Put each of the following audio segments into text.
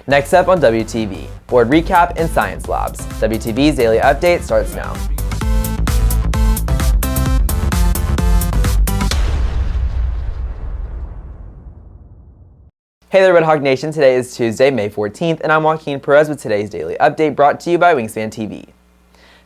Next up on WTV, board recap and science labs. WTV's daily update starts now. Hey there, Red Hawk Nation. Today is Tuesday, May 14th, and I'm Joaquin Perez with today's daily update brought to you by Wingspan TV.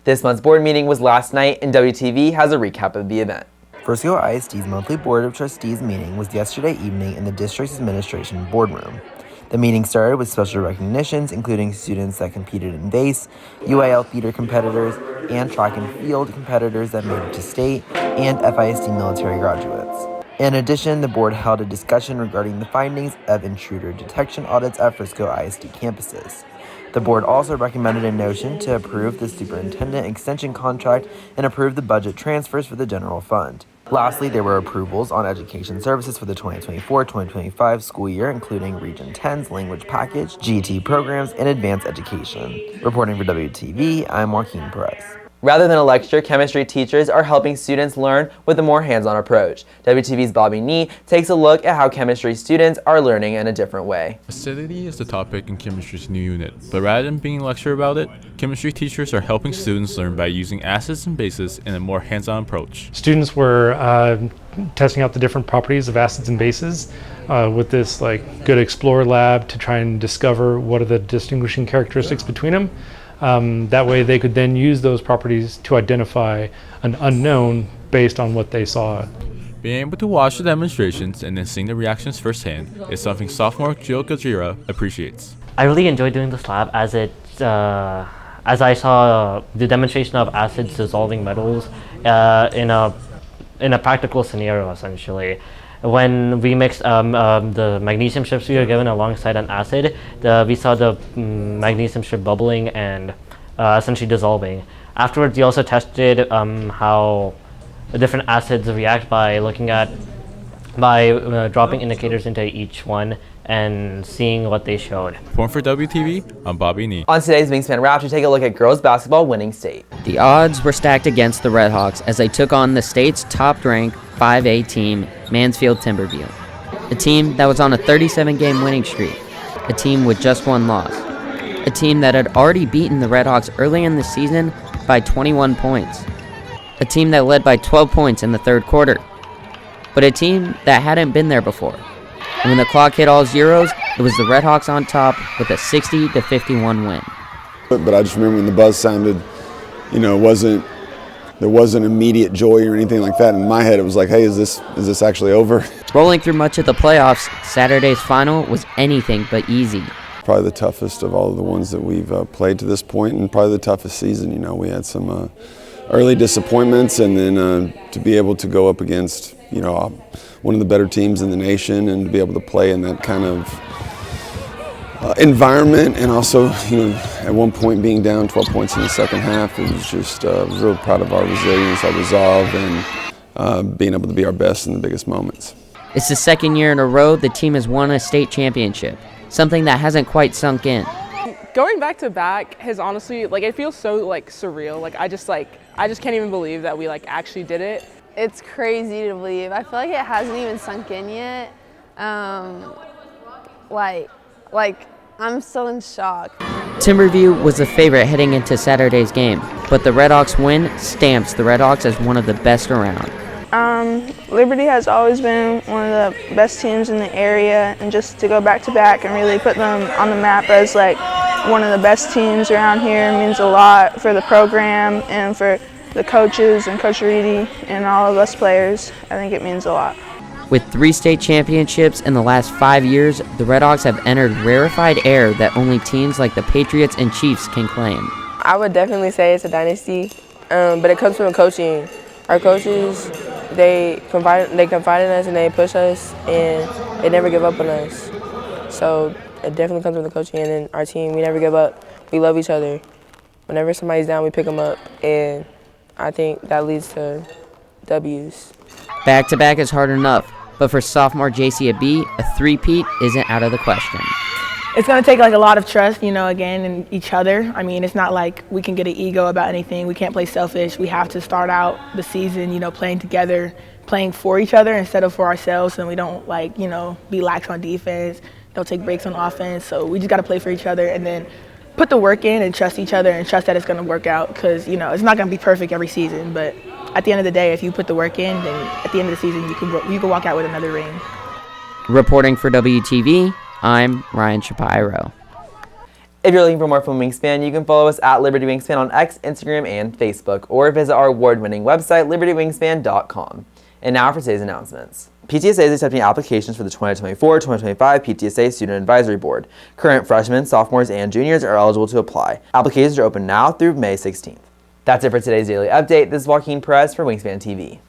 This month's board meeting was last night, and WTV has a recap of the event. Frisco ISD's monthly Board of Trustees meeting was yesterday evening in the district's administration boardroom. The meeting started with special recognitions, including students that competed in base, UIL theater competitors, and track and field competitors that made it to state, and FISD military graduates. In addition, the board held a discussion regarding the findings of intruder detection audits at Frisco ISD campuses. The board also recommended a motion to approve the superintendent extension contract and approve the budget transfers for the general fund. Lastly, there were approvals on education services for the 2024-2025 school year, including Region 10's language package, GT programs, and advanced education. Reporting for WTV, I'm Joaquin Perez. Rather than a lecture, chemistry teachers are helping students learn with a more hands-on approach. WTV's Bobby Nee takes a look at how chemistry students are learning in a different way. Acidity is the topic in chemistry's new unit, but rather than being a lecture about it, chemistry teachers are helping students learn by using acids and bases in a more hands-on approach. Students were testing out the different properties of acids and bases with this good Explorer lab to try and discover what are the distinguishing characteristics between them. That way they could then use those properties to identify an unknown based on what they saw. Being able to watch the demonstrations and then seeing the reactions firsthand is something sophomore Jill Gajira appreciates. I really enjoyed doing this lab as I saw the demonstration of acids dissolving metals in a practical scenario, essentially. When we mixed the magnesium strips we were given alongside an acid, we saw the magnesium strip bubbling and essentially dissolving. Afterwards, we also tested how the different acids react by dropping indicators into each one and seeing what they showed. Reporting for WTV, I'm Bobby Nee. On today's Wingspan Wrap, we take a look at girls basketball winning state. The odds were stacked against the Redhawks as they took on the state's top-ranked 5A team, Mansfield Timberview, a team that was on a 37-game winning streak, a team with just one loss, a team that had already beaten the Redhawks early in the season by 21 points, a team that led by 12 points in the third quarter, but a team that hadn't been there before. And when the clock hit all zeros, it was the Redhawks on top with a 60-51 win. But I just remember when the buzz sounded, there wasn't immediate joy or anything like that. In my head, it was like, hey, is this actually over? Rolling through much of the playoffs, Saturday's final was anything but easy. Probably the toughest of all of the ones that we've played to this point, and probably the toughest season. We had some early disappointments, and then to be able to go up against, one of the better teams in the nation, and to be able to play in that kind of environment, and also, at one point being down 12 points in the second half, it was just real proud of our resilience, our resolve, and being able to be our best in the biggest moments. It's the second year in a row the team has won a state championship, something that hasn't quite sunk in. Going back to back has honestly, it feels so surreal. I just can't even believe that we actually did it. It's crazy to believe. I feel like it hasn't even sunk in yet. I'm still in shock. Timberview was the favorite heading into Saturday's game, but the Redhawks win stamps the Redhawks as one of the best around. Liberty has always been one of the best teams in the area, and just to go back to back and really put them on the map as one of the best teams around here means a lot for the program and for the coaches and Coach Reedy and all of us players. I think it means a lot. With 3 state championships in the last 5 years, the Redhawks have entered rarefied air that only teams like the Patriots and Chiefs can claim. I would definitely say it's a dynasty, but it comes from coaching. Our coaches, they confide in us and they push us, and they never give up on us. So it definitely comes from the coaching, and then our team, we never give up. We love each other. Whenever somebody's down, we pick them up, and I think that leads to W's. Back-to-back is hard enough, but for sophomore JC Abi, a three-peat isn't out of the question. It's going to take a lot of trust, again, in each other. I mean, it's not like we can get an ego about anything. We can't play selfish. We have to start out the season, playing together, playing for each other instead of for ourselves, and we don't, be lax on defense. they'll take breaks on offense. So we just got to play for each other and then put the work in and trust each other and trust that it's going to work out, because, you know, it's not going to be perfect every season. But at the end of the day, if you put the work in, then at the end of the season, you can walk out with another ring. Reporting for WTV, I'm Ryan Shapiro. If you're looking for more from Wingspan, you can follow us at Liberty Wingspan on X, Instagram, and Facebook, or visit our award-winning website, libertywingspan.com. And now for today's announcements. PTSA is accepting applications for the 2024-2025 PTSA Student Advisory Board. Current freshmen, sophomores, and juniors are eligible to apply. Applications are open now through May 16th. That's it for today's daily update. This is Joaquin Perez for Wingspan TV.